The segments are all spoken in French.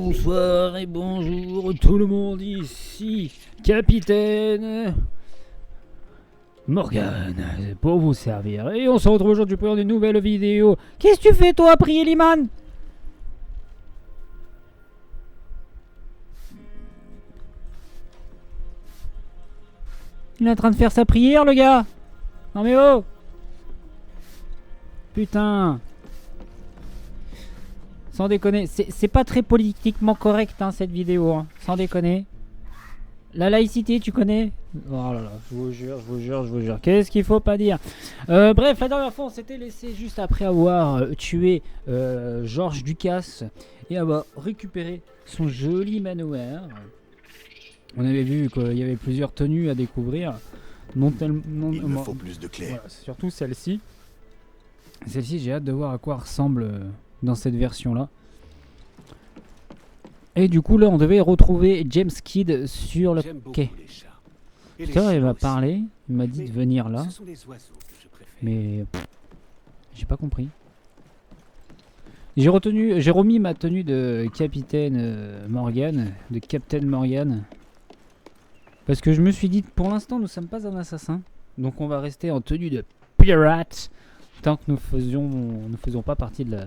Bonsoir et bonjour tout le monde, ici Capitaine Morgan pour vous servir. Et on se retrouve aujourd'hui pour une nouvelle vidéo. Qu'est-ce que tu fais toi, Prieliman? Il est en train de faire sa prière, le gars. Non mais oh. Putain. Sans déconner, c'est pas très politiquement correct hein, cette vidéo, hein. Sans déconner. La laïcité, tu connais? Oh là là, je vous jure, je vous jure, je vous jure. Qu'est-ce qu'il faut pas dire? Bref, la dernière fois, on s'était laissé juste après avoir tué Georges Ducasse et avoir récupéré son joli manoir. On avait vu qu'il y avait plusieurs tenues à découvrir. Il me faut plus de clés. Voilà, surtout celle-ci. Celle-ci, j'ai hâte de voir à quoi ressemble dans cette version-là. Et du coup, là, on devait retrouver James Kidd sur le quai. Putain, il m'a parlé, il m'a dit de venir là. Mais j'ai pas compris. J'ai remis ma tenue de capitaine Morgan, de Captain Morgan. Parce que je me suis dit, pour l'instant, nous sommes pas un assassin. Donc on va rester en tenue de pirate. Tant que nous faisons pas partie de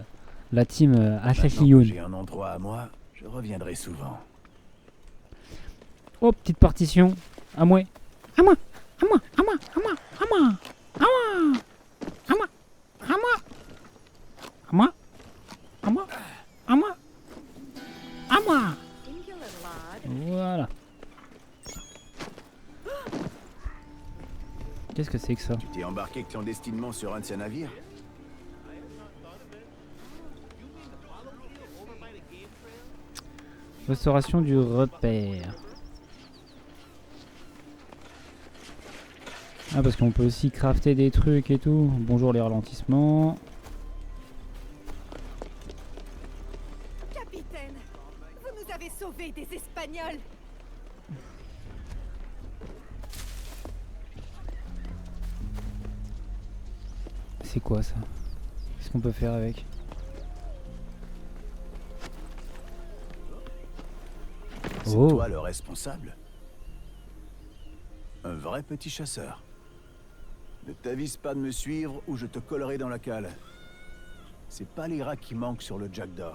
la team Assassin. J'ai un endroit à moi, je reviendrai souvent. Oh, petite partition. À moi. À moi. À moi. À moi. À moi. À moi. À moi. À moi. À moi. À moi. À moi. À moi. À moi. Voilà. Qu'est-ce que c'est que ça? Tu t'es embarqué clandestinement sur un de ces navires? Restauration du repère. Ah, parce qu'on peut aussi crafter des trucs et tout. Bonjour les ralentissements. Capitaine, vous nous avez sauvés des Espagnols. C'est quoi ça? Qu'est-ce qu'on peut faire avec? C'est Oh. toi le responsable? Un vrai petit chasseur. Ne t'avise pas de me suivre ou je te collerai dans la cale. C'est pas les rats qui manquent sur le Jackdaw.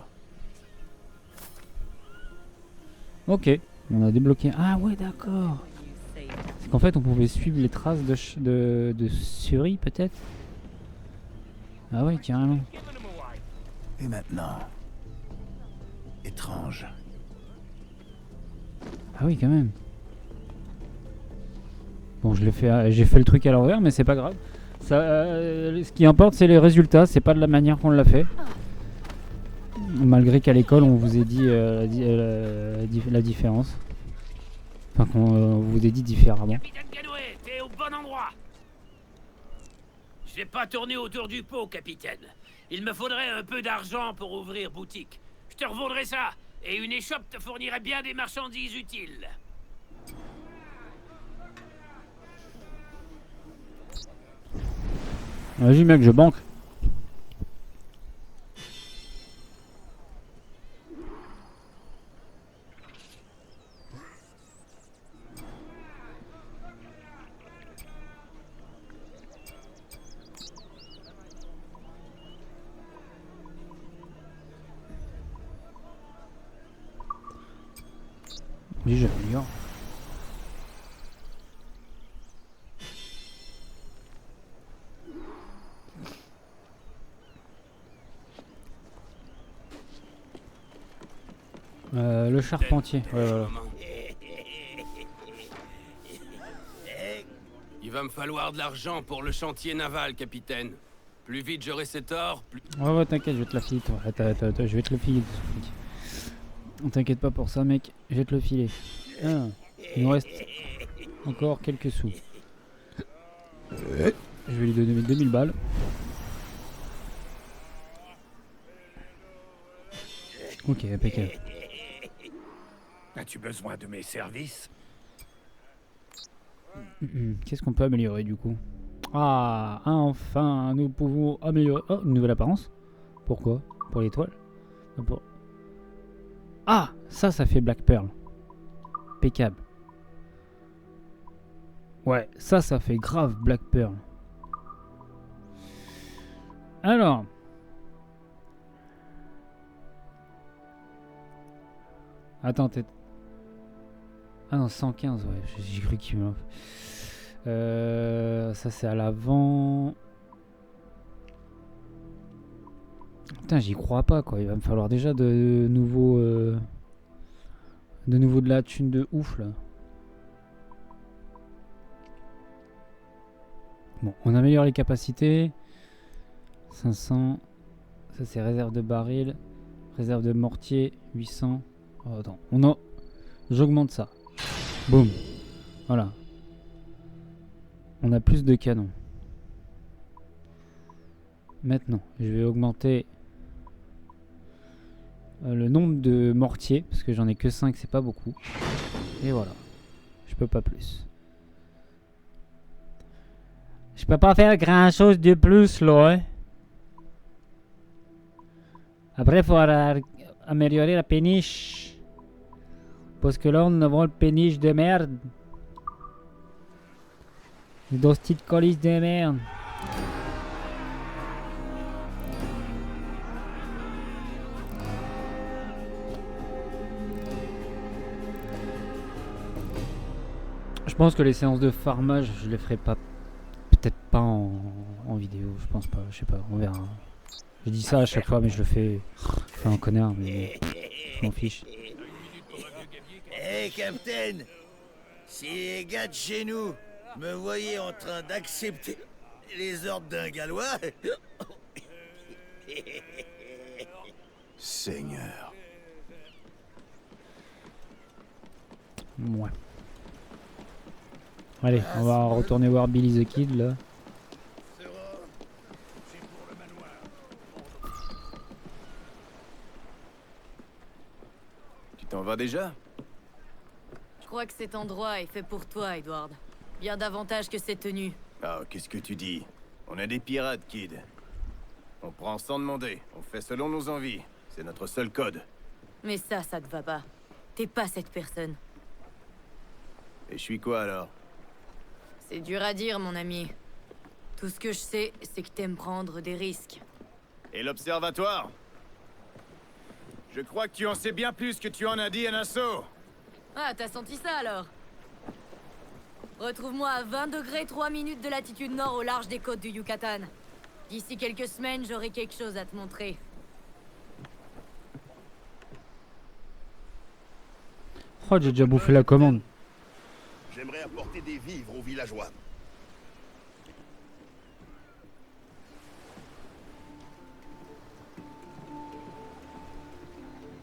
Ok, on a débloqué. Ah ouais, d'accord. C'est qu'en fait, on pouvait suivre les traces de Suri, peut-être. Ah ouais, carrément. Et maintenant... étrange. Ah oui, quand même. Bon, j'ai fait le truc à l'envers, mais c'est pas grave. Ça, ce qui importe, c'est les résultats. C'est pas de la manière qu'on l'a fait. Malgré qu'à l'école, on vous ait dit la différence. Enfin, qu'on vous ait dit différemment. Capitaine Canoë, t'es au bon endroit. Je vais pas tourner autour du pot, capitaine. Il me faudrait un peu d'argent pour ouvrir boutique. Je te revendrai ça, et une échoppe te fournirait bien des marchandises utiles. Vas-y mec, je banque. Oui, j'améliore. Le charpentier, ouais, voilà. Il va me falloir de l'argent pour le chantier naval, capitaine. Plus vite j'aurai cet or, plus... Ouais, t'inquiète, je vais te la filer, toi. Attends, je vais te le filer. On t'inquiète pas pour ça, mec, je vais te le filer. Ah, il nous reste encore quelques sous. Je vais lui donner 2000 balles. Ok, impeccable. As-tu besoin de mes services? Qu'est-ce qu'on peut améliorer du coup? Ah, enfin, nous pouvons améliorer... Oh, une nouvelle apparence. Pourquoi? Pour l'étoile? Pour... Ah, ça fait Black Pearl. Impeccable. Ouais, ça fait grave Black Pearl. Alors. Attends, t'es... Ah non, 115, ouais, j'ai cru qu'il me... ça c'est à l'avant. Putain, j'y crois pas, quoi. Il va me falloir déjà de nouveau... de la thune de ouf, là. Bon, on améliore les capacités. 500. Ça c'est réserve de baril. Réserve de mortier. 800. Oh, attends, j'augmente ça. Boum. Voilà. On a plus de canons. Maintenant, je vais augmenter le nombre de mortiers. Parce que j'en ai que 5, c'est pas beaucoup. Et voilà. Je peux pas plus. Je peux pas faire grand chose de plus là. Hein. Après, il faudra améliorer la péniche. Parce que là, on a le péniche de merde. Des petites colis de merde. Je pense que les séances de farmage, je les ferai pas. Peut-être pas en vidéo, je pense pas, je sais pas, on verra. Je dis ça à chaque fois, mais je le fais en connard, mais je m'en fiche. Hé, Captain! Si les gars de chez nous me voyaient en train d'accepter les ordres d'un Gallois... Seigneur. Ouais. Allez, on va retourner voir Billy the Kid, là. Tu t'en vas déjà? Je crois que cet endroit est fait pour toi, Edward. Bien davantage que cette tenue. Ah, qu'est-ce que tu dis? On est des pirates, Kid. On prend sans demander. On fait selon nos envies. C'est notre seul code. Mais ça te va pas. T'es pas cette personne. Et je suis quoi, alors? C'est dur à dire, mon ami. Tout ce que je sais, c'est que t'aimes prendre des risques. Et l'observatoire? Je crois que tu en sais bien plus que tu en as dit à Nassau. Ah, t'as senti ça, alors? Retrouve-moi à 20 degrés 3 minutes de latitude nord au large des côtes du Yucatan. D'ici quelques semaines, j'aurai quelque chose à te montrer. Oh, j'ai déjà bouffé la commande. J'aimerais apporter des vivres aux villageois.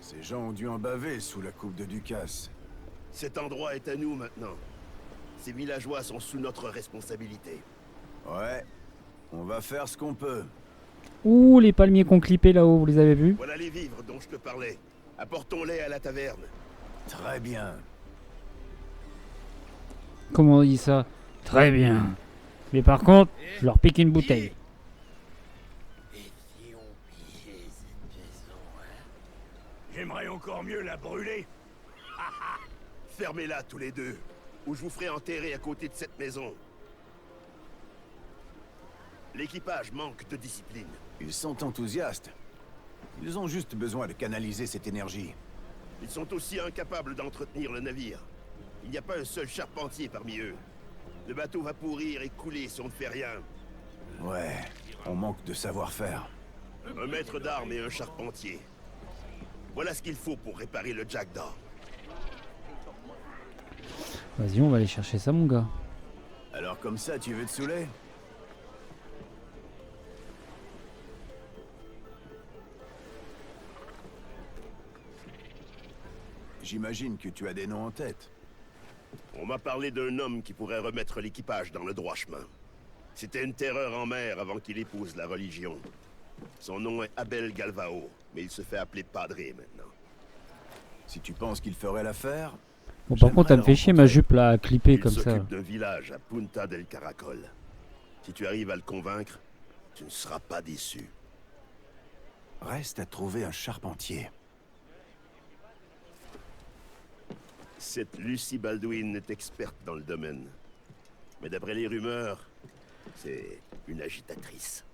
Ces gens ont dû en baver sous la coupe de Ducasse. Cet endroit est à nous maintenant. Ces villageois sont sous notre responsabilité. Ouais, on va faire ce qu'on peut. Ouh, les palmiers qu'on clippé là-haut, vous les avez vus? Voilà les vivres dont je te parlais. Apportons-les à la taverne. Très bien. Comment on dit ça? Très bien. Mais par contre, je leur pique une bouteille. J'aimerais encore mieux la brûler. Fermez-la tous les deux, ou je vous ferai enterrer à côté de cette maison. L'équipage manque de discipline. Ils sont enthousiastes. Ils ont juste besoin de canaliser cette énergie. Ils sont aussi incapables d'entretenir le navire. Il n'y a pas un seul charpentier parmi eux. Le bateau va pourrir et couler si on ne fait rien. Ouais, on manque de savoir-faire. Un maître d'armes et un charpentier. Voilà ce qu'il faut pour réparer le Jackdaw. Vas-y, on va aller chercher ça, mon gars. Alors comme ça, tu veux te saouler? J'imagine que tu as des noms en tête. On m'a parlé d'un homme qui pourrait remettre l'équipage dans le droit chemin. C'était une terreur en mer avant qu'il épouse la religion. Son nom est Abel Galvao, mais il se fait appeler Padre maintenant. Si tu penses qu'il ferait l'affaire... Bon, par contre, elle me fait chier ma jupe là, à clipper comme Il ça. s'occupe d'un village à Punta del Caracol. Si tu arrives à le convaincre, tu ne seras pas déçu. Reste à trouver un charpentier. Cette Lucy Baldwin est experte dans le domaine. Mais d'après les rumeurs, c'est une agitatrice.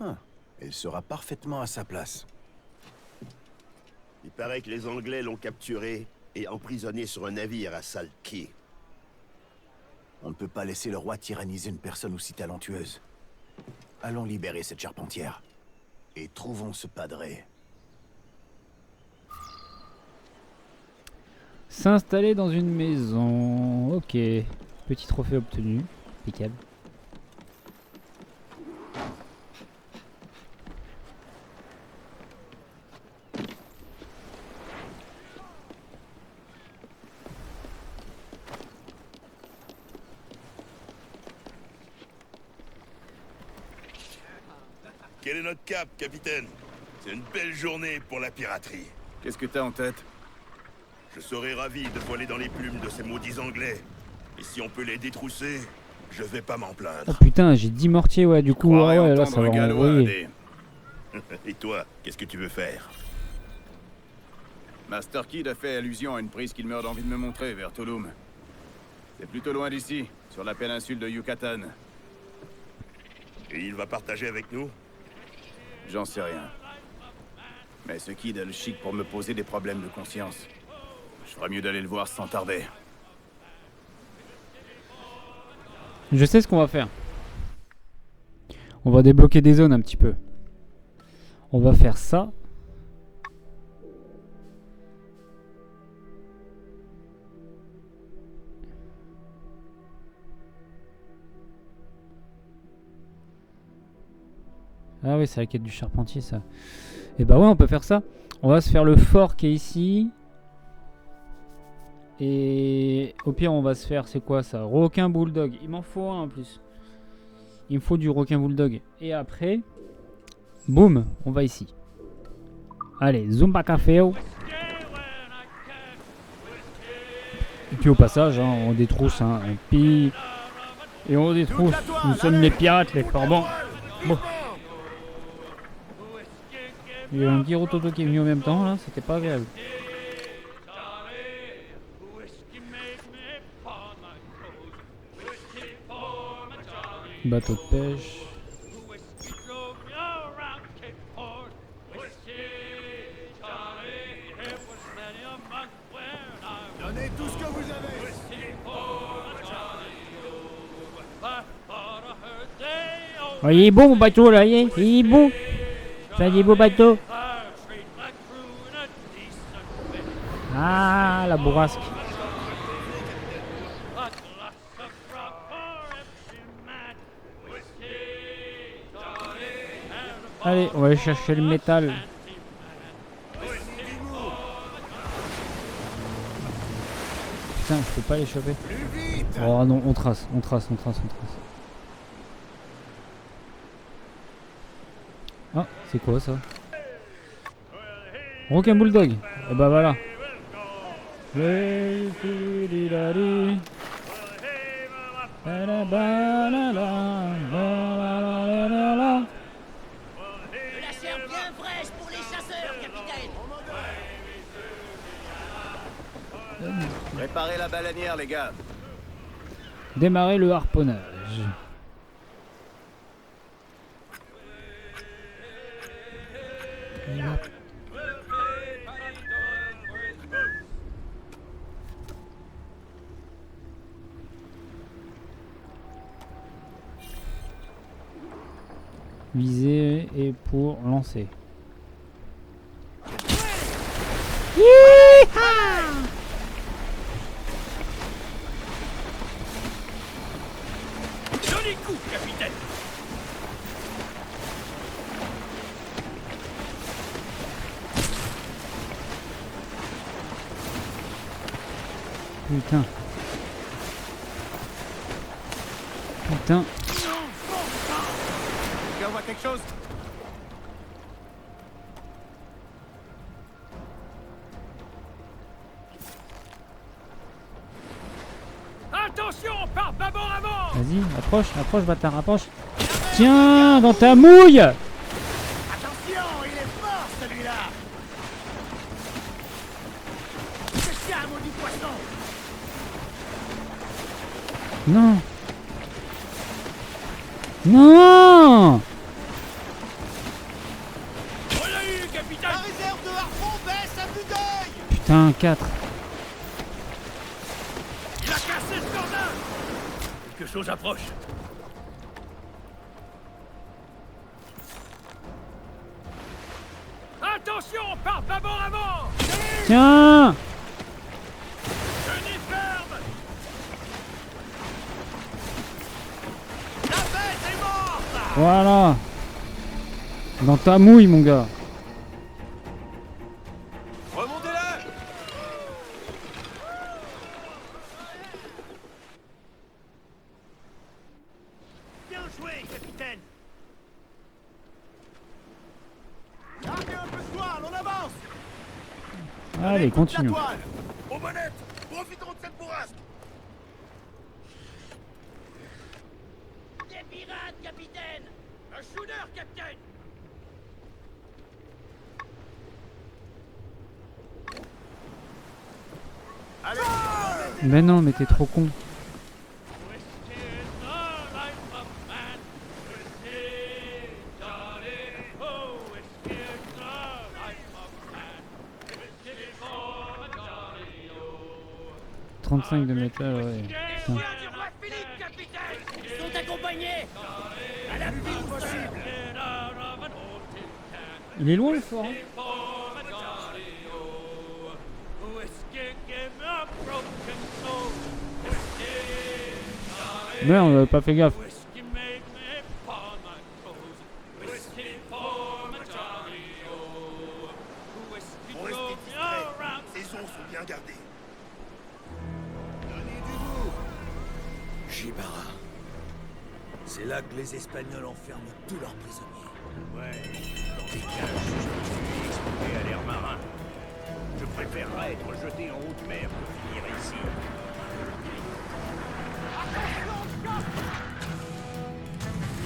Elle sera parfaitement à sa place. Il paraît que les Anglais l'ont capturée et emprisonnée sur un navire à Salt Cay. On ne peut pas laisser le roi tyranniser une personne aussi talentueuse. Allons libérer cette charpentière. Et trouvons ce padré. S'installer dans une maison. Ok. Petit trophée obtenu. Impeccable. Quel est notre cap, capitaine? C'est une belle journée pour la piraterie. Qu'est-ce que t'as en tête? Je serais ravi de voler dans les plumes de ces maudits Anglais. Et si on peut les détrousser, je vais pas m'en plaindre. Oh putain, j'ai 10 mortiers, ouais, du coup, ah ouais, là ça va envoyer. Et toi, qu'est-ce que tu veux faire? Master Kid a fait allusion à une prise qu'il meurt d'envie de me montrer vers Tulum. C'est plutôt loin d'ici, sur la péninsule de Yucatan. Et il va partager avec nous? J'en sais rien. Mais ce Kid a le chic pour me poser des problèmes de conscience. Je ferais mieux d'aller le voir sans tarder. Je sais ce qu'on va faire. On va débloquer des zones un petit peu. On va faire ça. Ah oui, c'est la quête du charpentier, ça. Et bah ouais, on peut faire ça. On va se faire le fort qui est ici. Et au pire, on va se faire, c'est quoi ça? Requin bulldog. Il m'en faut un en plus. Il me faut du requin bulldog. Et après, boum, on va ici. Allez, Zumba Café. Et puis au passage, hein, on détrousse, hein, on pille. Et on détrousse. Nous sommes les pirates, les pardon. Bon. Il y a un Giro Toto qui est venu en même temps, là, c'était pas agréable. Bateau de pêche. Donnez tout ce que vous avez. Oh, il est beau mon bateau là, il est beau. C'est un beau bateau. Ah, la bourrasque. Allez, on va aller chercher le métal. Putain, je peux pas les choper. Oh non, on trace. Ah, c'est quoi ça? Requin bulldog. Et bah voilà. Préparez la baleinière, les gars. Démarrer le harponnage. Viser et pour lancer. Joli coup, capitaine. Putain. Putain. On voit quelque chose? Attention, par bâbord avant. Vas-y, approche, bâtard, approche. Tiens, dans ta mouille. Attention, il est fort celui-là. Tiens, maudit poisson! Non. Non. On l'a eu, capitaine! La réserve de harpon baisse à vue d'œil. Putain, 4. Il a cassé ce cordon! Quelque chose approche. Attention, par bâbord avant! Tiens. Tenez ferme! La bête est morte. Voilà. Dans ta mouille, mon gars. Remontez-la. Bien joué, capitaine! Gardez un peu de toile, on avance. Allez, continue. La toile. Aux manettes! Profitons de cette bourrasque! Des pirates, capitaine! Un shooter, capitaine! Mais non, mais t'es trop con. Oh, 35 de métal, ouais. Putain. du roi Philippe, capitaine! Ils sont accompagnés! À la pile possible! Il est loin le fort, hein. Merde, on avait pas fait gaffe. Pour rester discret, ces ondes sont bien gardées. Donnez du goût. Gibara. C'est là que les Espagnols enferment tous leurs prisonniers. Ouais, dans des cages, je suis exposé à l'air marin. Je préférerais être jeté en haute mer que finir ici.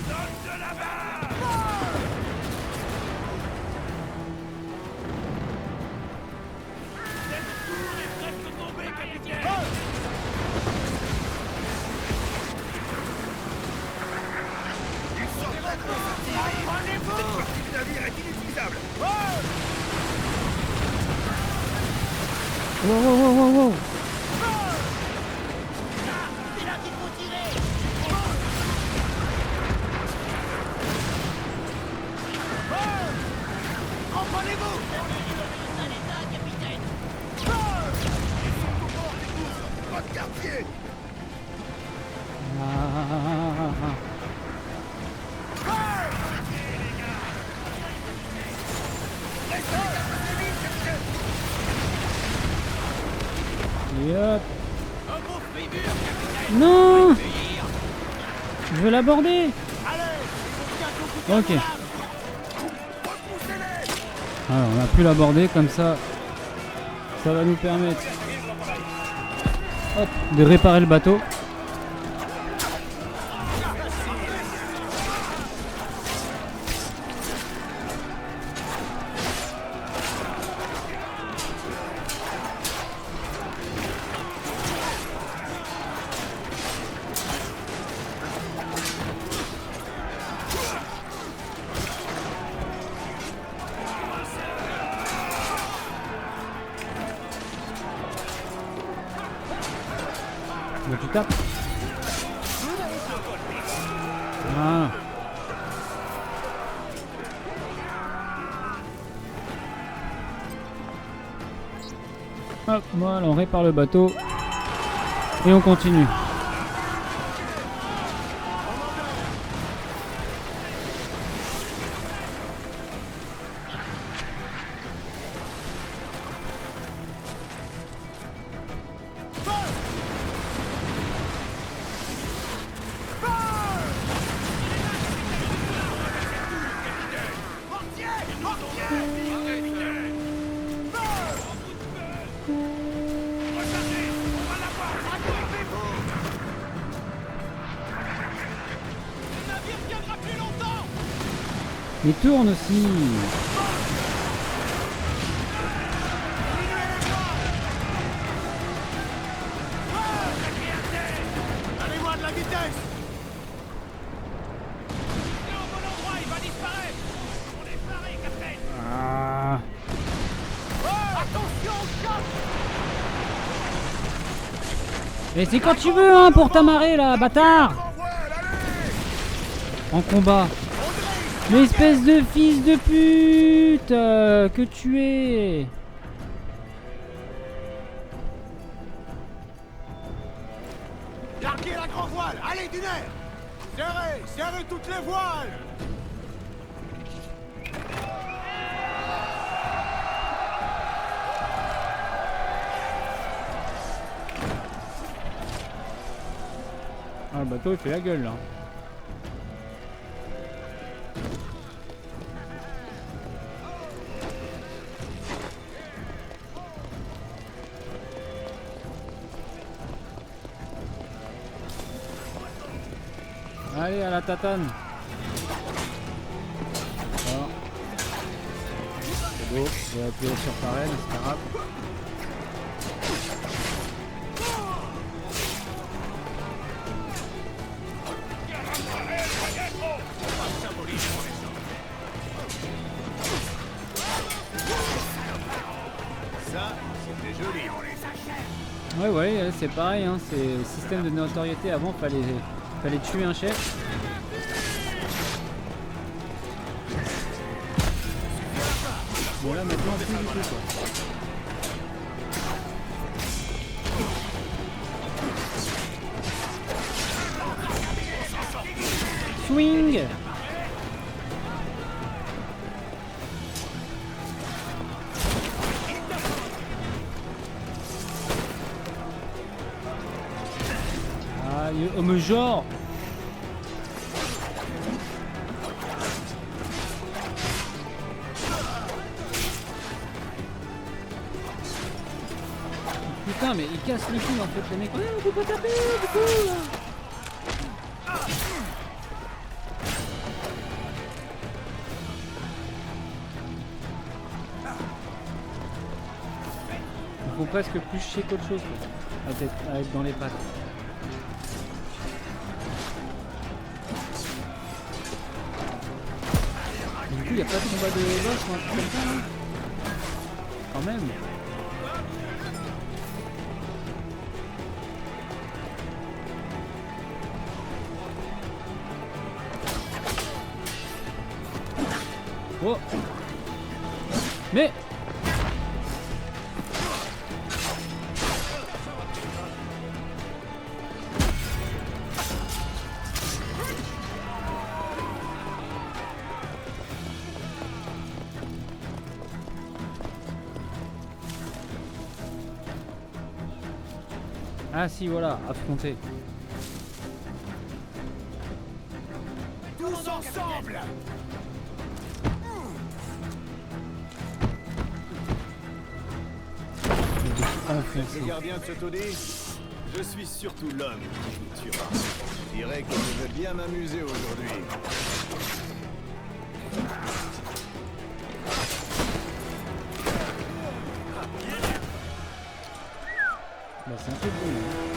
Donne de là-bas! Cette tour est prête de tomber, capitaine! Cette partie du navire est inutilisable! Wow, wow, wow, wow, wow. C'est là qu'il faut tirer! Comprenez-vous? Pas de quartier! Ah. Et hop. Non. Je veux l'aborder. Ok. Alors on a pu l'aborder comme ça. Ça va nous permettre hop, de réparer le bateau. Donc tu tapes. Voilà. Hop, voilà, on répare le bateau. Et on continue. Il tourne aussi. Et c'est quand tu veux, hein, pour t'amarrer, là, bâtard. En combat. L'espèce de fils de pute que tu es. Larguez la grand voile. Allez, du nerf. Serrez, serrez toutes les voiles. Ah, le bateau il fait la gueule là. Allez, à la tatane. Voilà. C'est beau, je vais appuyer sur pareil, c'est pas grave. Ça, c'était joli. Ouais, c'est pareil, hein, c'est système de notoriété. Avant, fallait tuer un chef. Bon, là maintenant, plus du tout quoi. Swing. Ah, oh, mais genre. Putain, mais il casse les couilles en fait, les mecs. Ouais, on peut pas taper, du coup là. Ils font presque plus chier qu'autre chose, quoi, à être dans les pattes. Du coup, il n'y a pas de combat de boss ou un truc comme ça, hein. Quand même. Oh. Mais ah si, voilà, affronter. Tous ensemble. Enfoncer. Le gardien de ce taudis, je suis surtout l'homme qui vous tuera. Je dirais que je vais bien m'amuser aujourd'hui. Bah, c'est un peu beau, hein.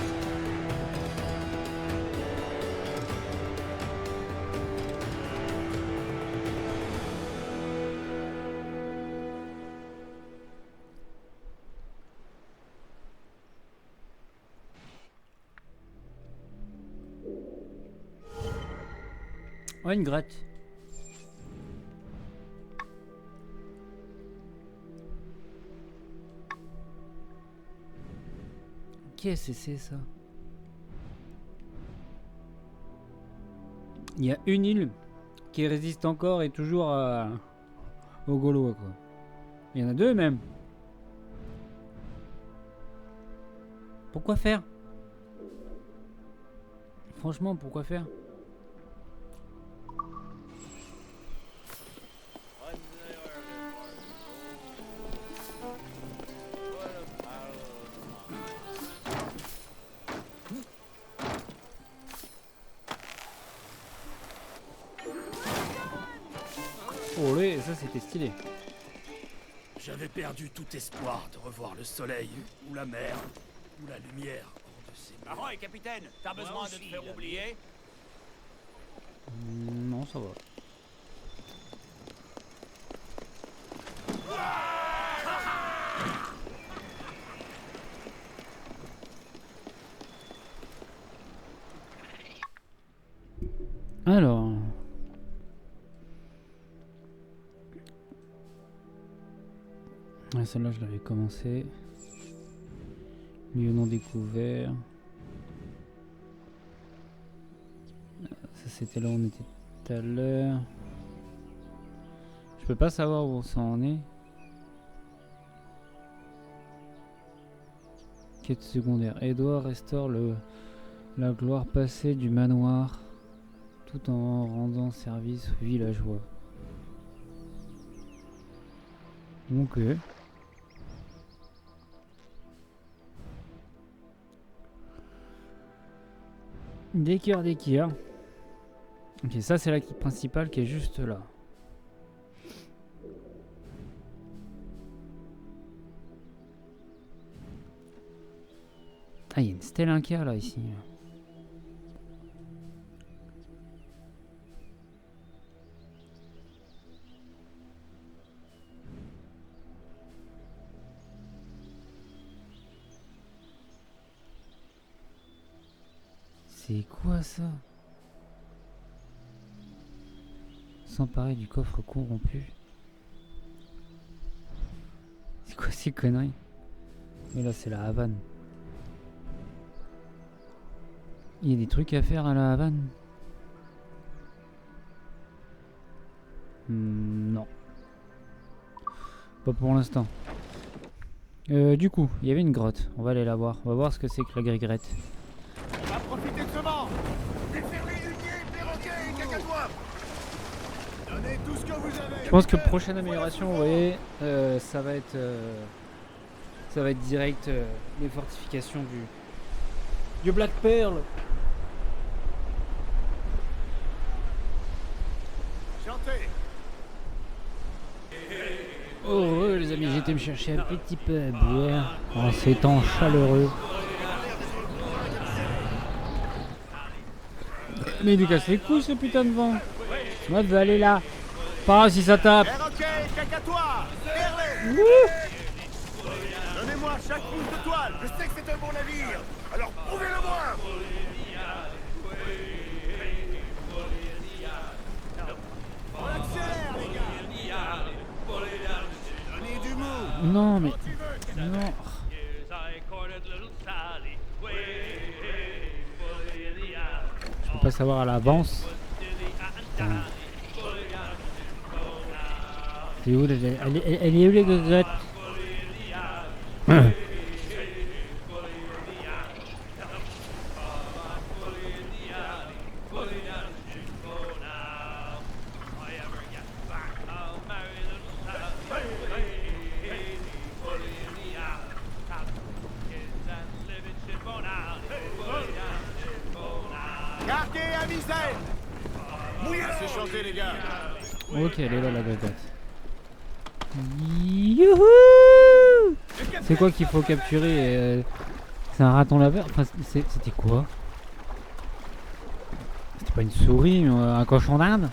Ouais, une gratte. Qu'est-ce que c'est ça? Il y a une île qui résiste encore et toujours aux Gaulois, quoi. Il y en a deux même. Pourquoi faire? Franchement, pourquoi faire? Olé, ça c'était stylé. J'avais perdu tout espoir de revoir le soleil, ou la mer, ou la lumière hors de ces murs. Ahoy, capitaine, t'as besoin de te faire oublier? Non, ça va. Ouais, celle-là, je l'avais commencé. Lieu non découvert. Ça, c'était là où on était tout à l'heure. Je peux pas savoir où ça en est. Quête secondaire. Edouard restaure la gloire passée du manoir tout en rendant service aux villageois. Ok. D'équerre. Ok, ça c'est la quête principale qui est juste là. Ah, il y a une stèle Inca là, ici. C'est quoi ça? S'emparer du coffre corrompu. C'est quoi ces conneries? Mais là c'est la Havane. Il y a des trucs à faire à la Havane? Non. Pas pour l'instant. Du coup, il y avait une grotte. On va aller la voir. On va voir ce que c'est que la grigrette. On va profiter de ce vent. Déferlez, huniers, perroquets et cacatois. Donnez tout ce que vous avez. Je pense que prochaine amélioration, vous voyez, ça va être direct les fortifications du Black Pearl. Chantez. Oh les amis, j'étais me chercher un petit peu à boire en ces temps chaleureux. Mais il nous casse les couilles ce putain de vent. Moi je veux aller là. Pas si ça tape. Perroquets et cacatois. Perlez. Donnez-moi chaque pouce de toile. Je sais que c'est un bon navire. Alors prouvez-le-moi. On accélère, les gars. Donnez du mou. Non mais... Non. Je peux pas savoir à l'avance. C'est où elle est où les grottes? Gardez à misère. Mouillez. C'est chanté, les gars. Ok, elle est là la grotte. Youhou! C'est quoi qu'il faut capturer? C'est un raton laveur? Enfin, c'était quoi? C'était pas une souris, mais un cochon d'Inde?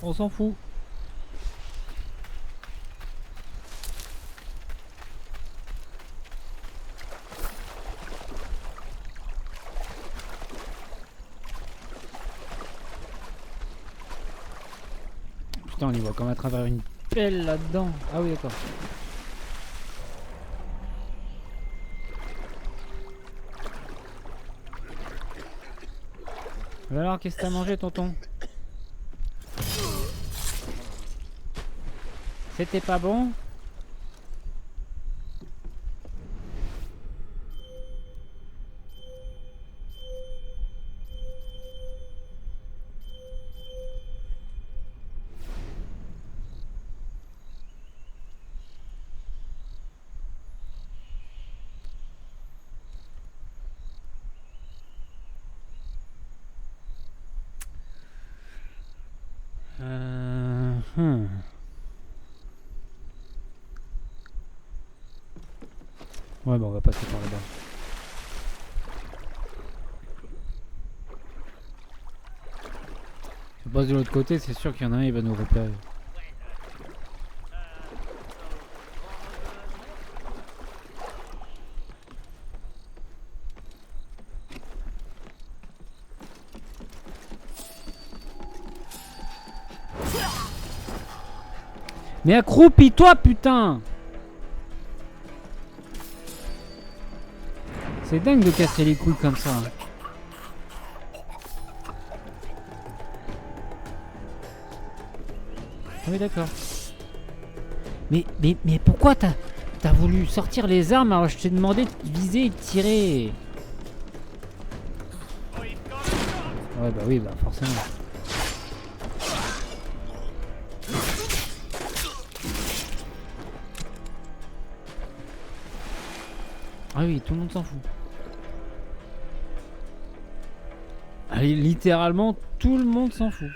On s'en fout. Putain, on y voit comme à travers une pelle là-dedans. Ah oui, d'accord. Alors, qu'est-ce que t'as mangé, tonton? C'était pas bon? Ouais, bah on va passer par là-bas. Si on passe de l'autre côté, c'est sûr qu'il y en a un, il va nous repérer. Mais accroupis-toi, putain! C'est dingue de casser les couilles comme ça. Ah oui, d'accord. Mais pourquoi t'as voulu sortir les armes alors je t'ai demandé de viser et de tirer? Ouais, bah oui, bah forcément. Ah oui, tout le monde s'en fout. Allez, littéralement, tout le monde s'en fout.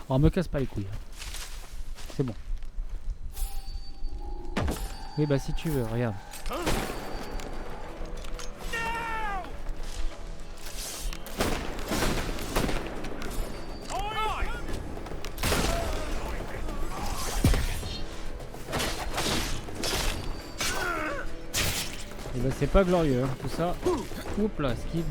Alors, me casse pas les couilles. C'est bon. Oui, bah si tu veux, regarde. Et bah c'est pas glorieux, hein, tout ça. Oups là, skid.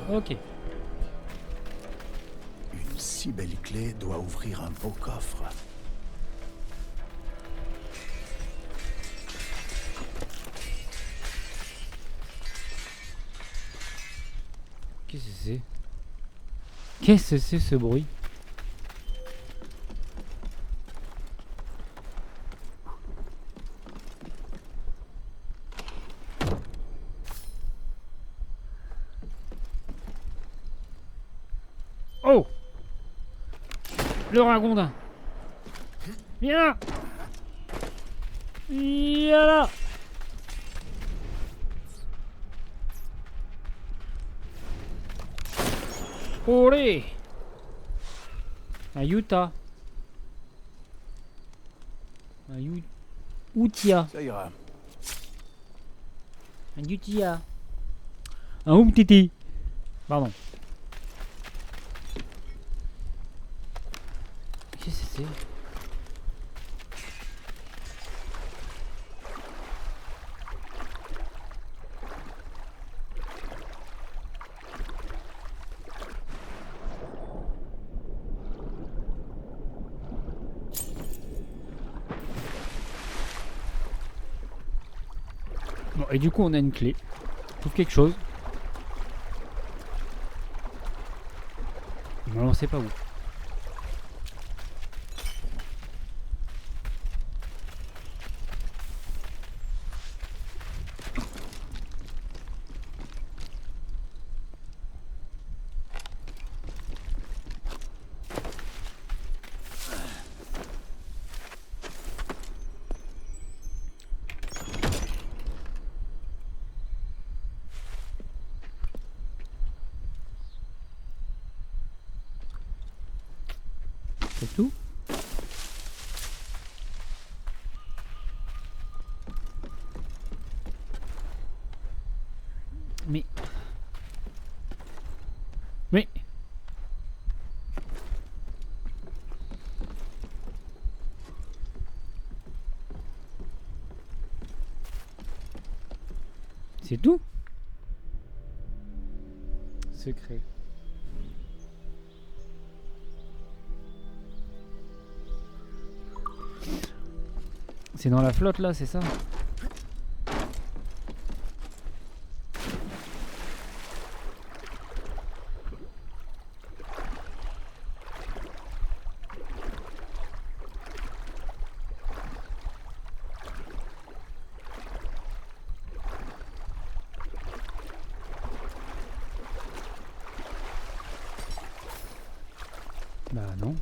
Ok. Une si belle clé doit ouvrir un beau coffre. Qu'est-ce que c'est? Qu'est-ce que c'est ce bruit? Oh! Le ragondin! Viens là! Viens là! Olé! Un Utah. Un Outia. Ça ira. Un Utia. Un Oumtiti. Pardon. Qu'est-ce que c'est? Bon, et du coup on a une clé. On trouve quelque chose. Mais on sait pas où. C'est tout? Mais... C'est tout? Secret. C'est dans la flotte là, c'est ça? Bah non.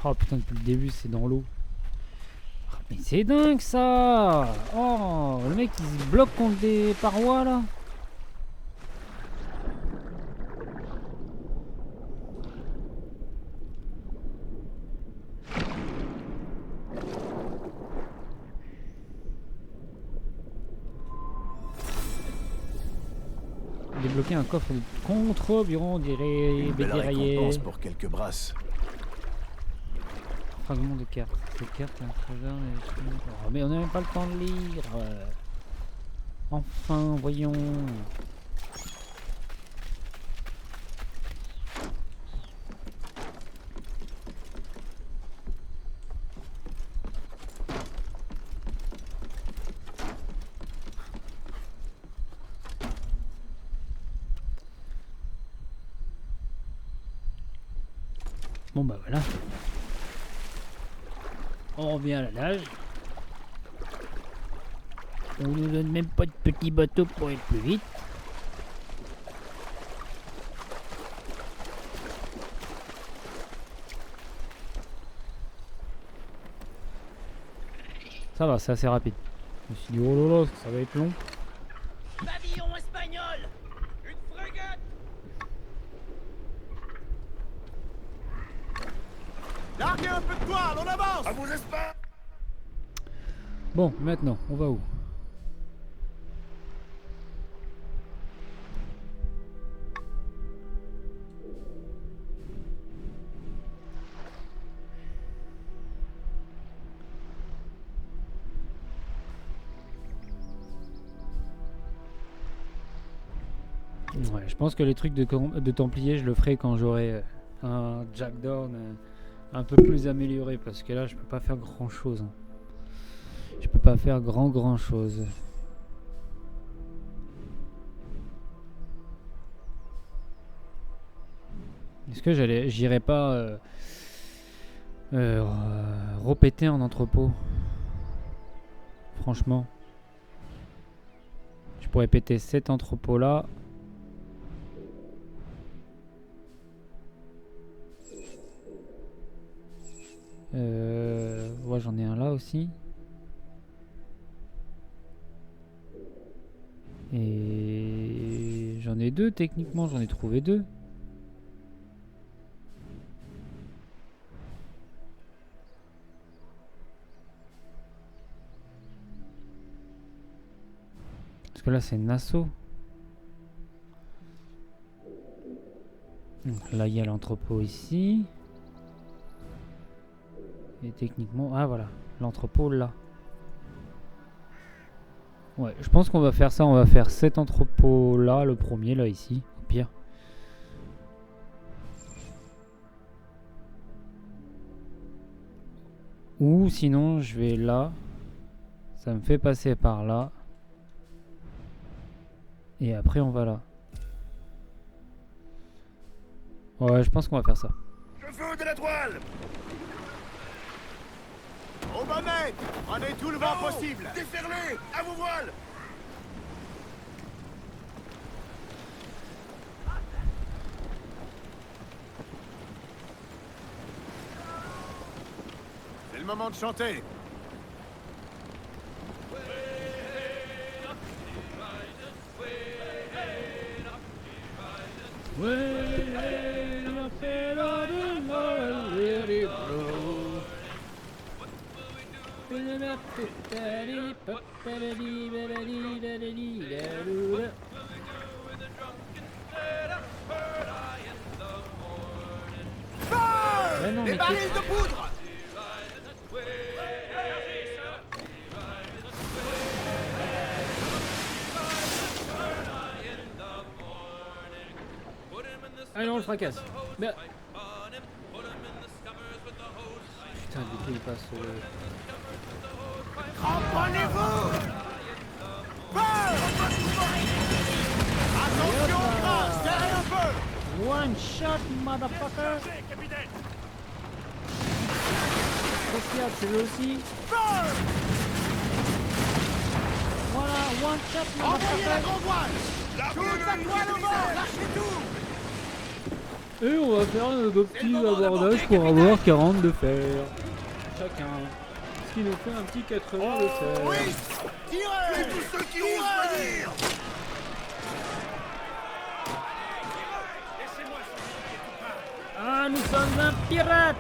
Oh putain, depuis le début c'est dans l'eau. Oh, mais c'est dingue ça. Oh, le mec il se bloque contre des parois là. Débloquer un coffre de contreburon Une belle déraillé. récompense pour quelques brasses. Fragment de carte. De carte, un trésor. Oh, mais on n'a même pas le temps de lire. Enfin, voyons. Bon bah voilà. On revient à la nage. On nous donne même pas de petit bateau pour être plus vite. Ça va, c'est assez rapide. Je me suis dit oh là là, ça va être long. Pavillon espagnol! Une frégate! Larguez un peu de toile, on avance! À vos espaces! Bon, maintenant, on va où? Ouais, je pense que les trucs de Templier, je le ferai quand j'aurai un Jackdaw un peu plus amélioré, parce que là, je peux pas faire grand chose. Je peux pas faire grand chose. Est-ce que j'irai pas repéter en entrepôt? Franchement, je pourrais péter cet entrepôt là. Ouais, j'en ai un là aussi. Et j'en ai deux techniquement, j'en ai trouvé deux. Parce que là c'est Nassau. Donc là il y a l'entrepôt ici. Et techniquement, ah voilà, l'entrepôt là. Ouais, je pense qu'on va faire ça, on va faire cet entrepôt là, le premier là ici, au pire. Ou sinon je vais là, ça me fait passer par là. Et après on va là. Ouais, je pense qu'on va faire ça. Je veux de la toile! Au bas mec! Prenez tout le vent possible! Déferlez! À vos voiles! C'est le moment de chanter! Les barils de poudre! Allez, on le fracasse. Mais... Putain, du coup, il passe... Cramponnez-vous! Attention, grâce! Serrez un peu! One shot, motherfucker! Qu'est-ce qu'il y a? Tu veux aussi? one shot, Envoyez la motherfucker. grand voile. Toute la toile au bord, lâchez tout. Et on va faire nos petits abordages pour avoir 40 de fer. Chacun. Ce qui nous fait un petit 80 de fer. Oui, tirez. Tous ceux qui osent venir. Ah, nous sommes un pirate.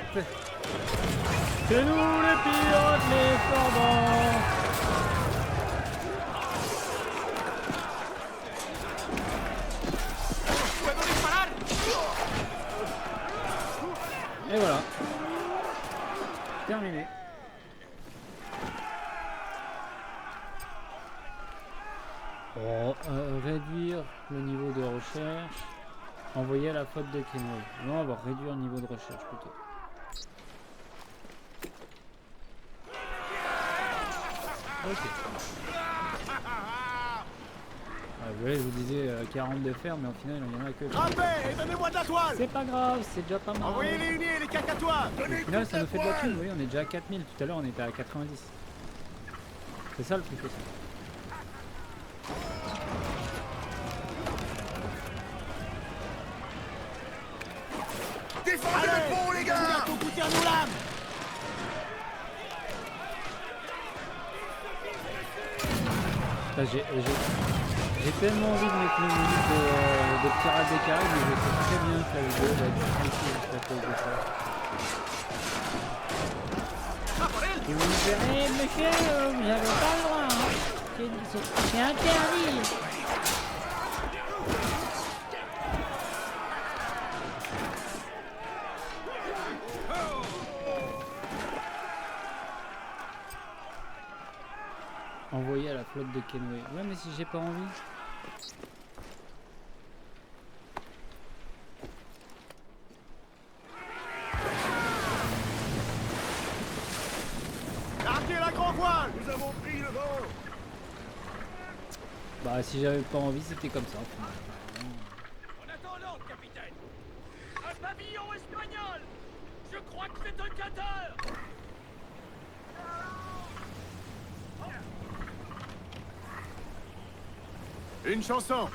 C'est nous les pirates, les fordants. Et voilà. Terminé. Bon, réduire le niveau de recherche. Envoyer à la flotte de Kenway. Non, on va réduire le niveau de recherche plutôt. Ok. Ah, ouais, je vous disais 40 de fer, mais au final il n'y en a que. Rappez et donnez-moi de la toile. C'est pas grave, c'est déjà pas mal. Envoyez les uniers et les cacatois. Au final, ça nous fait de la thune, oui, on est déjà à 4000. Tout à l'heure, on était à 90. C'est ça le truc aussi. Défendez le pont, les gars. Faut goûter à nos lames. J'ai tellement envie de mettre une musique de Pirates des Caraïbes, mais je sais très bien que la vidéo va être difficile juste à cause de ça. Vous verrez, monsieur, vous n'avez pas le droit, hein. C'est interdit. Envoyé à la flotte de Kenway. Ouais, mais si j'ai pas envie. Gardez la grand voile. Nous avons pris le vent. Bah, si j'avais pas envie, c'était comme ça. On attend l'ordre, capitaine. Un pavillon espagnol. Je crois que c'est un cutter. Une chanson.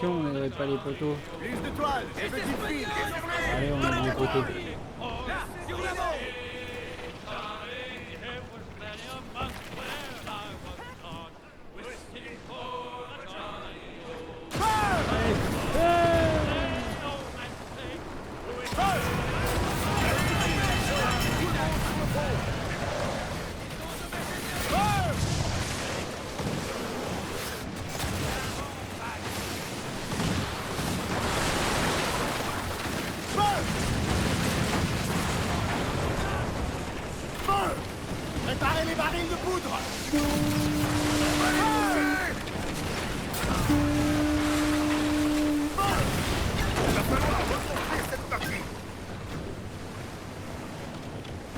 Est-ce qu'on n'aurait pas les poteaux? Plus de toile. Et petite fille. Allez, on a les poteaux. Là, sur l'avant. Préparez les barils de poudre.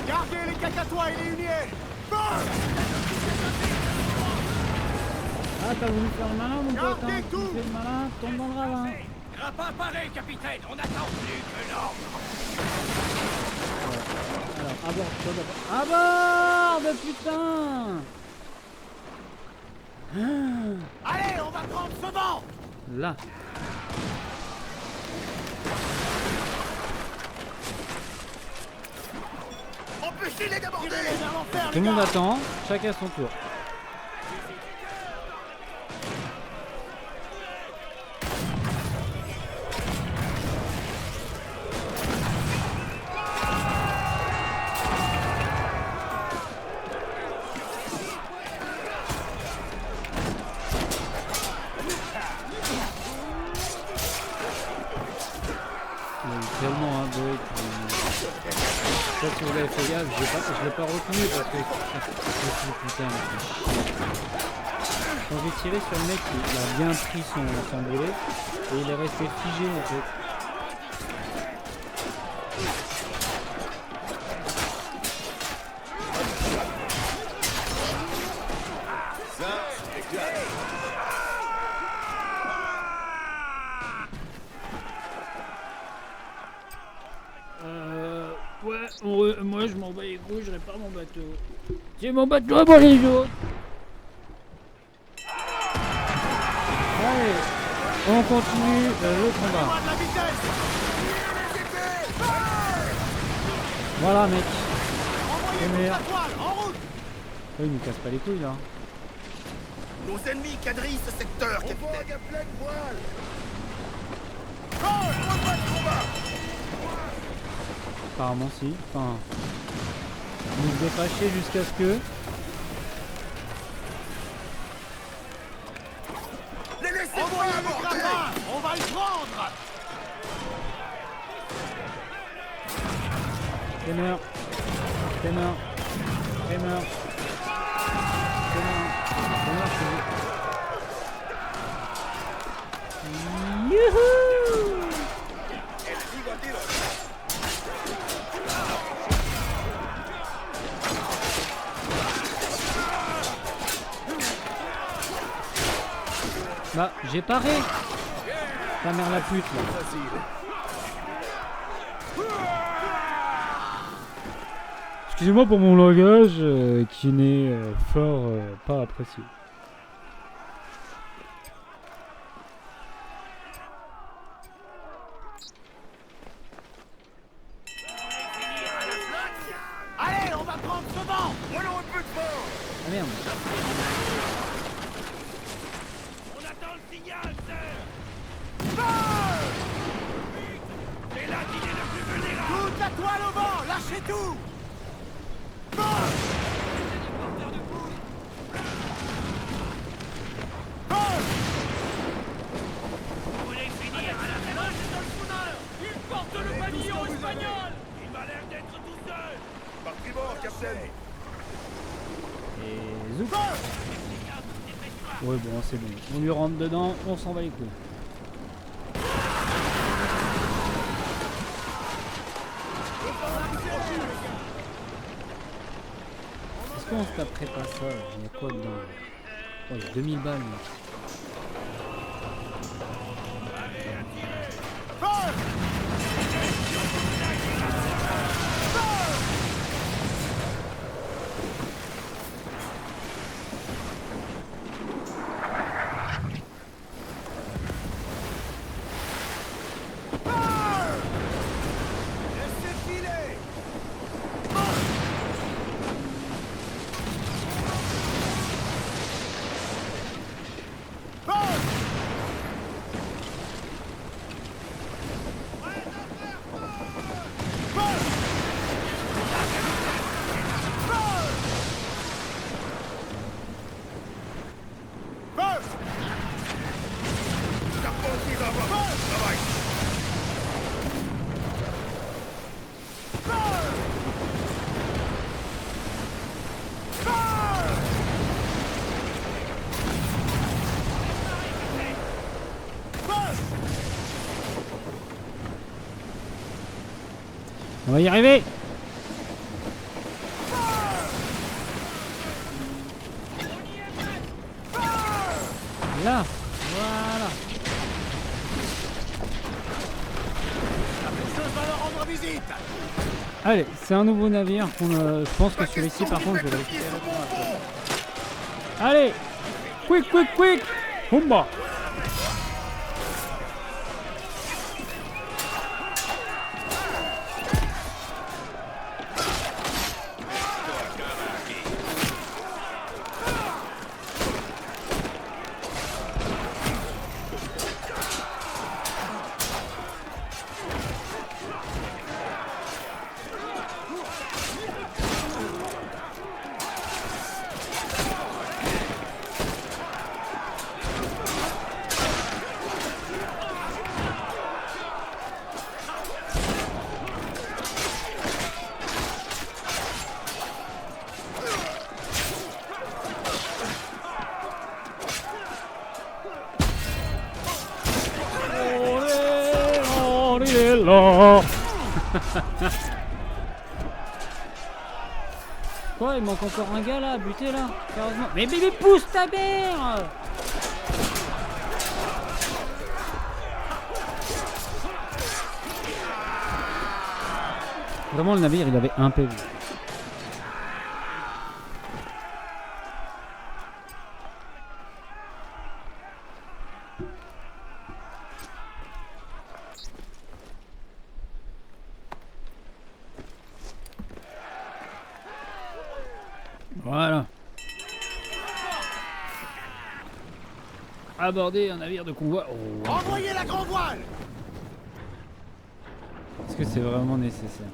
Gardez les cacatois et les huniers. Ah, t'as voulu faire le malin, mon pote, hein? Gardez Tu tout. fais le malin, tombe dans le ravin. Grappin paré, capitaine. On attend plus que l'ordre. Alors, à bord, toi d'abord. À bord, putain! Allez, on va prendre ce vent. Là. Empêchez-les d'aborder. Tirez-les vers l'enfer, Tout les le monde gars. attend, chacun son tour. Il y a eu tellement un bug. Peut-être que vous avez fait gaffe, je l'ai pas retenu parce que. Putain, quand j'ai tiré sur le mec, il a bien pris son boulet et il est resté figé en fait. Ouais, moi je m'en bats les couilles, je répare mon bateau. C'est mon bateau pour les autres. Allez, on continue le combat. Voilà mec. C'est meilleur. Oh, il nous casse pas les couilles là. Nos ennemis quadrillent ce secteur, capitaine. Apparemment si. Enfin. On nous faisait fâcher jusqu'à ce que. Les laissez pas, on va le prendre. T'es mort. T'es mort. T'es mort. T'es mort. T'es mort, je Youhou! Bah, j'ai paré. Ta mère la pute là. Excusez-moi pour mon langage qui n'est fort pas apprécié. Allez, on va prendre ce vent. Prenons un peu de vent. Ah merde. On attend le signal, sir. C'est là qu'il est le plus vulnérable. Toute la toile au vent, lâchez tout. Vous voulez finir à la flotte? Dans le soudeur. Il porte le pavillon espagnol. Il m'a l'air d'être tout seul. Par tribord, capitaine. Et zoup. Ouais bon c'est bon. On lui rentre dedans, on s'en va les couilles. Est-ce qu'on se taperait pas ça? Il y a quoi dedans? Oh il y a 2000 balles mec. On va y arriver. Là, voilà. Allez, c'est un nouveau navire qu'on je pense que celui-ci par contre je vais le récupérer. Allez, quick, Humba. Il est là. Quoi, il manque encore un gars là, buté là. Sérieusement. Mais pousse ta mère. Vraiment, le navire, il avait un PV. Voilà. Aborder un navire de convoi. Oh. Envoyez la grand voile. Est-ce que c'est vraiment nécessaire?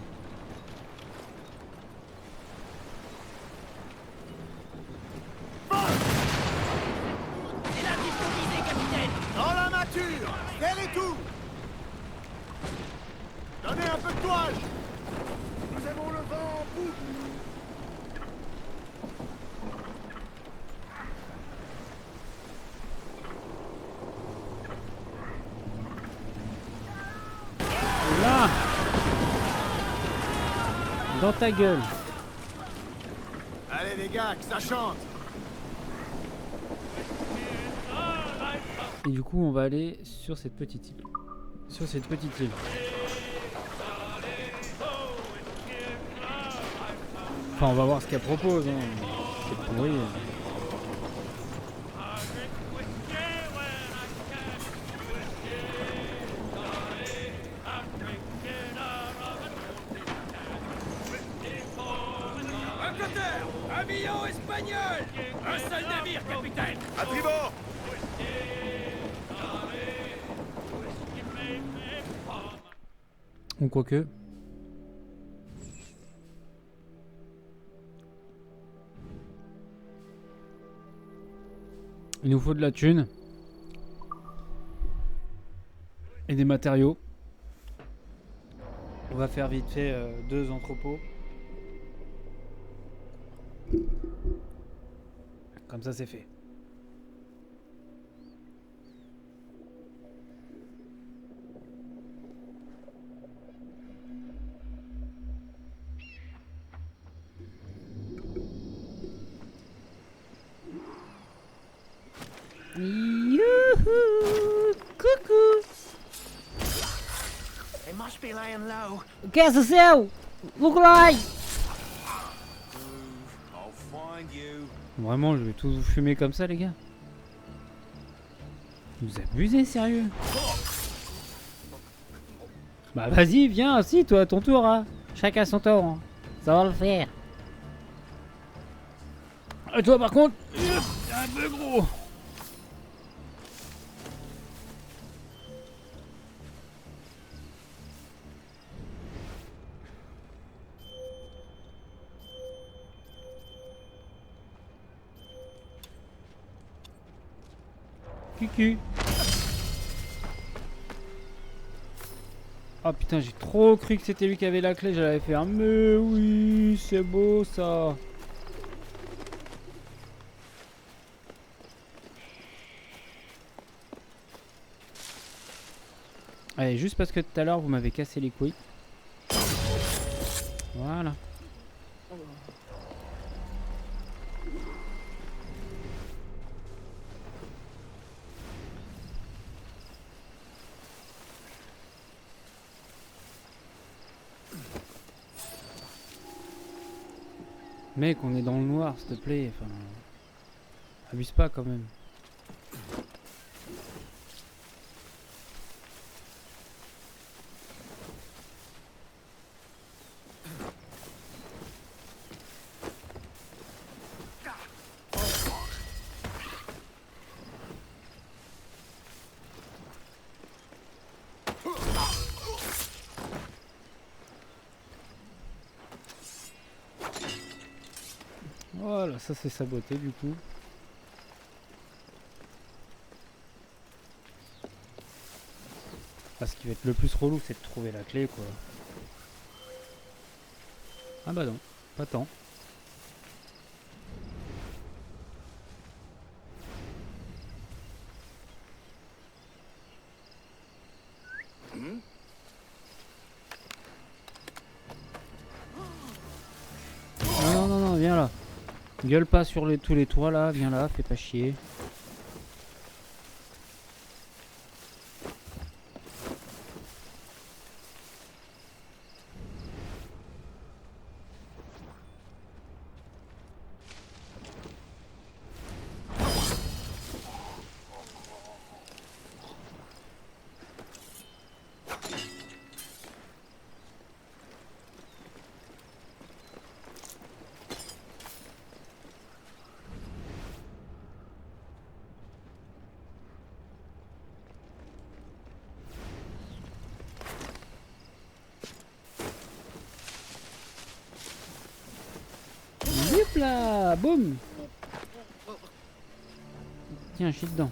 C'est là qu'il faut viser, capitaine. Dans la mâture. Serrez tout. Donnez un peu de toile. Nous avons le vent en poupe. Là. Dans ta gueule. Allez les gars, que ça chante. Et du coup, on va aller sur cette petite île. Sur cette petite île. Enfin, on va voir ce qu'elle propose. Hein. C'est pourri. Un cutter. Un billon espagnol. Un seul navire, capitaine. À tribord! Ou quoique. Il nous faut de la thune. Et des matériaux. On va faire vite fait 2 entrepôts. Comme ça c'est fait. Youhou! Coucou! They must be laying low. Qu'est-ce que c'est? Look like! I'll find you. Vraiment, je vais tout vous fumer comme ça, les gars. Vous abusez, sérieux? Bah vas-y, viens aussi, toi, à ton tour, hein. Chacun son tour. Hein. Ça va le faire. Et toi, par contre, t'es un peu gros. Cucu. Oh putain, j'ai trop cru que c'était lui qui avait la clé, je l'avais fait un mais oui, c'est beau ça. Allez, juste parce que tout à l'heure vous m'avez cassé les couilles. Voilà. Mec, on est dans le noir, s'il te plaît. Enfin, abuse pas quand même. Voilà, ça c'est saboté du coup. Ah, ce qui va être le plus relou, c'est de trouver la clé, quoi. Ah bah non, pas tant. Gueule pas sur tous les toits là, viens là, fais pas chier. Hop là, boum. Tiens, je suis dedans.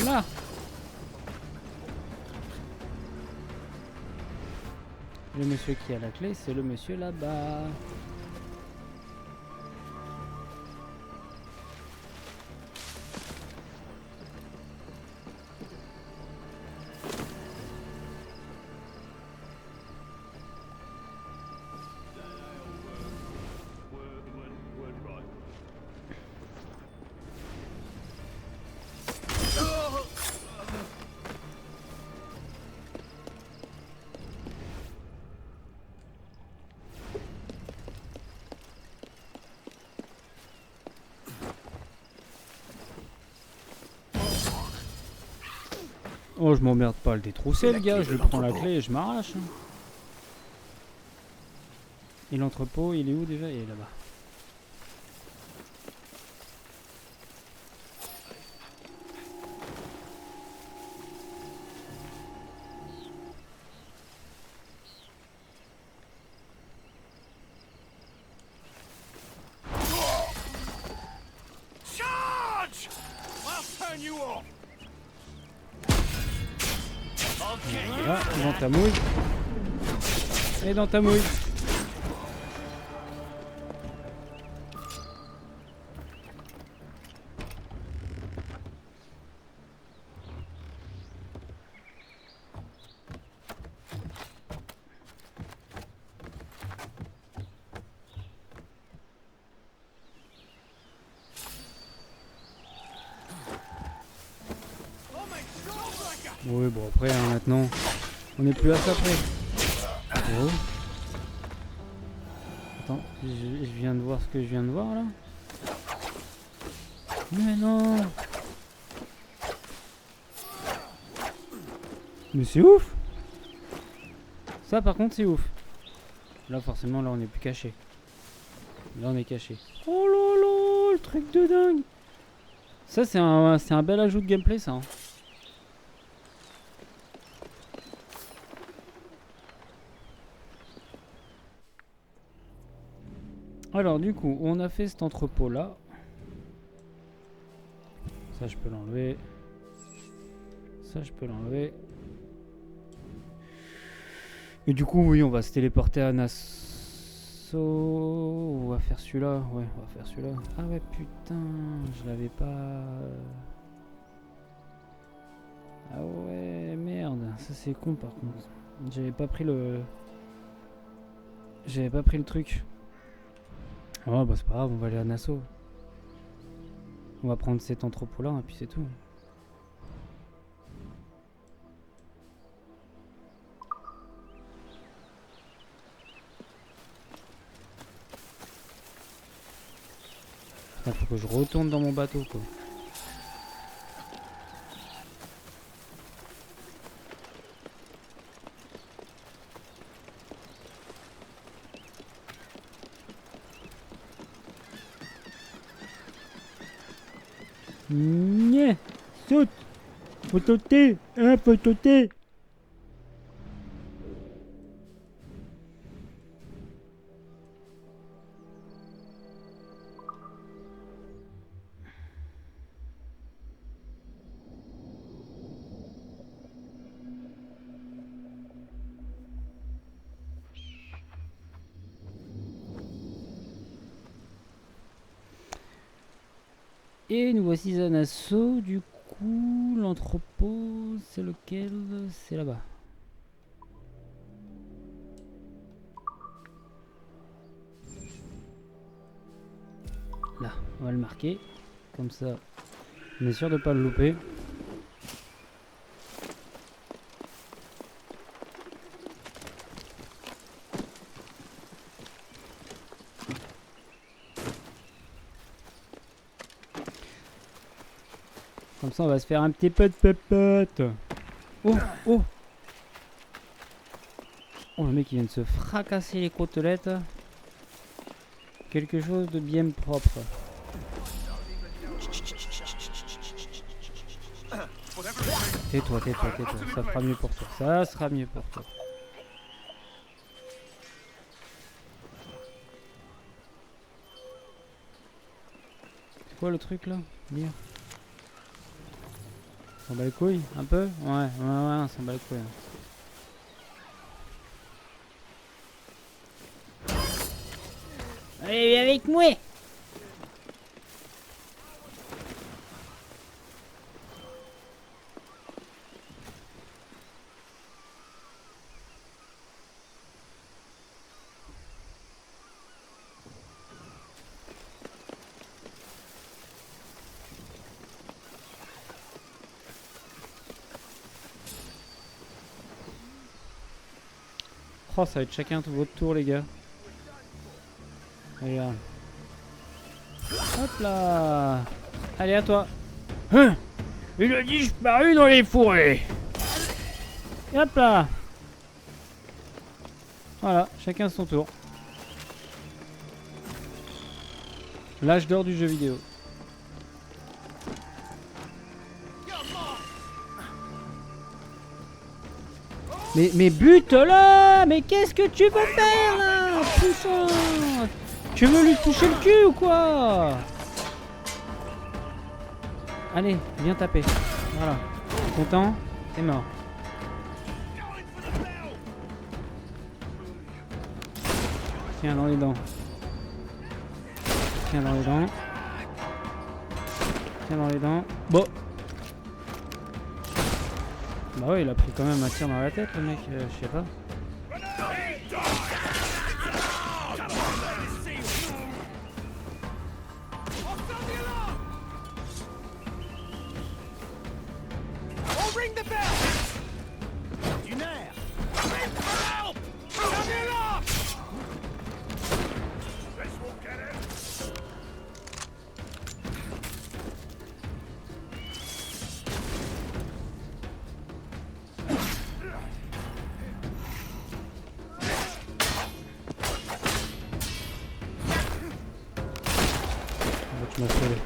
Là. Le monsieur qui a la clé, c'est le monsieur là-bas. Oh, je m'emmerde pas à le détrousser, le gars. Je lui prends la clé et je m'arrache. Et l'entrepôt, il est où déjà? Il est là-bas. Charge! I'll turn you off. Voilà, dans ta mouille. Et dans ta mouille. Oui, bon après hein, maintenant, on n'est plus à ça près. Oh. Attends, je viens de voir ce que je viens de voir là. Mais non. Mais c'est ouf. Ça par contre c'est ouf. Là forcément là on est plus caché. Là on est caché. Oh là là, le truc de dingue. Ça c'est un bel ajout de gameplay ça. Hein. Alors du coup, on a fait cet entrepôt là. Ça je peux l'enlever. Ça je peux l'enlever. Et du coup, oui, on va se téléporter à Nassau. On va faire celui-là. Ouais, on va faire celui-là. Ah ouais, putain, je l'avais pas. Ah ouais, merde. Ça c'est con par contre. J'avais pas pris le truc. Oh bah c'est pas grave, on va aller à Nassau. On va prendre cet entrepôt là et puis c'est tout. Il faut que je retourne dans mon bateau quoi. Nya, saute, faut sauter, hein, faut sauter. Et nous voici à Nassau, du coup, l'entrepôt, c'est lequel? C'est là-bas. On va le marquer. Comme ça, on est sûr de pas le louper. Comme ça, on va se faire un petit peu de popote. Oh, oh. Oh, le mec, il vient de se fracasser les côtelettes. Quelque chose de bien propre. Tais-toi, tais-toi, tais-toi. Ça fera mieux pour toi. Ça sera mieux pour toi. C'est quoi le truc là? Lire. On s'en bat les couilles un peu? Ouais, on s'en bat les couilles. Allez, viens avec moi! Oh, ça va être chacun votre tour, les gars. Regarde. Hop là. Allez, à toi. Hein, il a disparu dans les forêts. Et hop là. Voilà, chacun son tour. L'âge d'or du jeu vidéo. Mais bute-le! Mais qu'est-ce que tu veux faire là? Putain! Tu veux lui toucher le cul ou quoi? Allez, viens taper. Voilà. Content? C'est mort. Tiens dans les dents. Tiens dans les dents. Tiens dans les dents. Bon. Bah ouais, il a pris quand même un tir dans la tête, le mec, je sais pas. Tu m'as sauvé.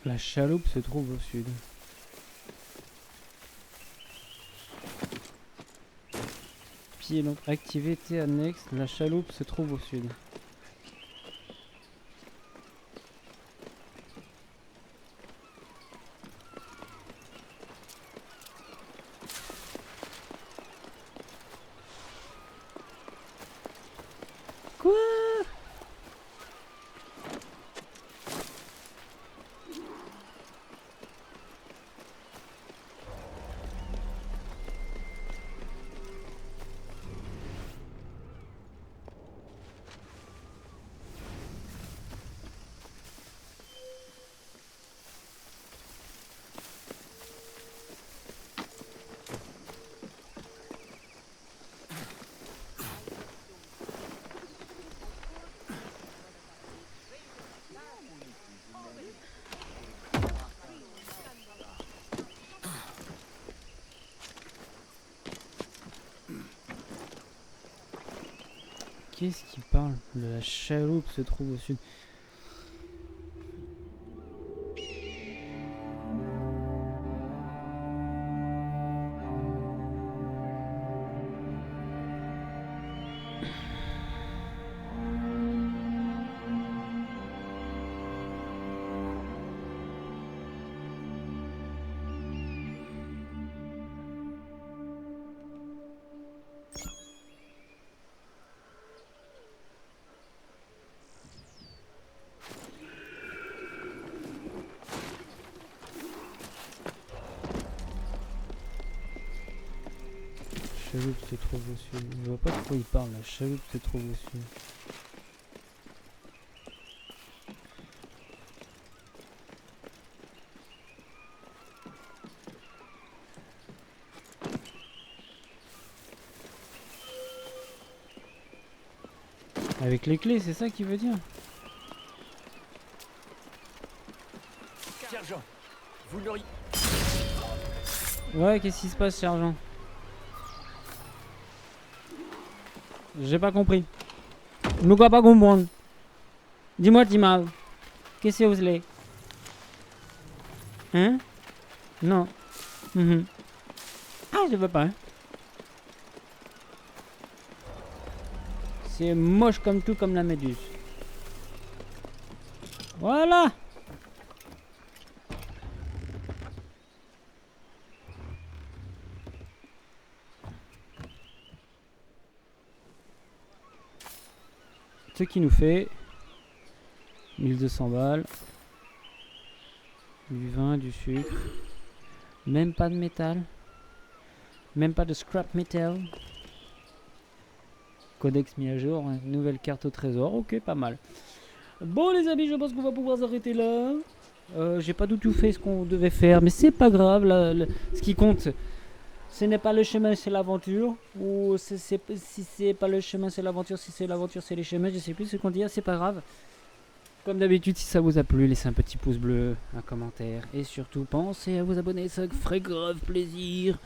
La chaloupe se trouve au sud. Puis donc activité annexe, la chaloupe se trouve au sud. Quoi? Qu'est-ce qu'il parle? La chaloupe se trouve au sud. chaloupe se trouve au sud. Je vois pas de quoi il parle, la chaloupe se trouve au sud. Avec les clés, c'est ça qu'il veut dire? Sergent, vous l'auriez... Ouais, qu'est-ce qui se passe, sergent? J'ai pas compris. Je me crois pas comprendre. Dis-moi, Timal. Qu'est-ce que vous voulez? Hein? Non. Ah, je veux pas. Hein? C'est moche comme tout, comme la méduse. Voilà. Ce qui nous fait 1200 balles. Du vin, du sucre. Même pas de métal. Même pas de scrap metal. Codex mis à jour, hein. Nouvelle carte au trésor, ok, pas mal. Bon les amis, je pense qu'on va pouvoir s'arrêter là. J'ai pas du tout fait ce qu'on devait faire, mais c'est pas grave. Ce qui compte, ce n'est pas le chemin, c'est l'aventure. Ou si c'est pas le chemin, c'est l'aventure. Si c'est l'aventure, c'est les chemins. Je sais plus ce qu'on dit, c'est pas grave. Comme d'habitude, si ça vous a plu, laissez un petit pouce bleu, un commentaire. Et surtout, pensez à vous abonner, ça ferait grave plaisir.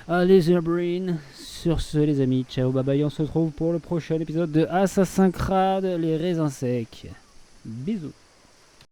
Allez, The Brain. Sur ce, les amis, ciao, bye bye. On se retrouve pour le prochain épisode de Assassin's Creed, les raisins secs. Bisous.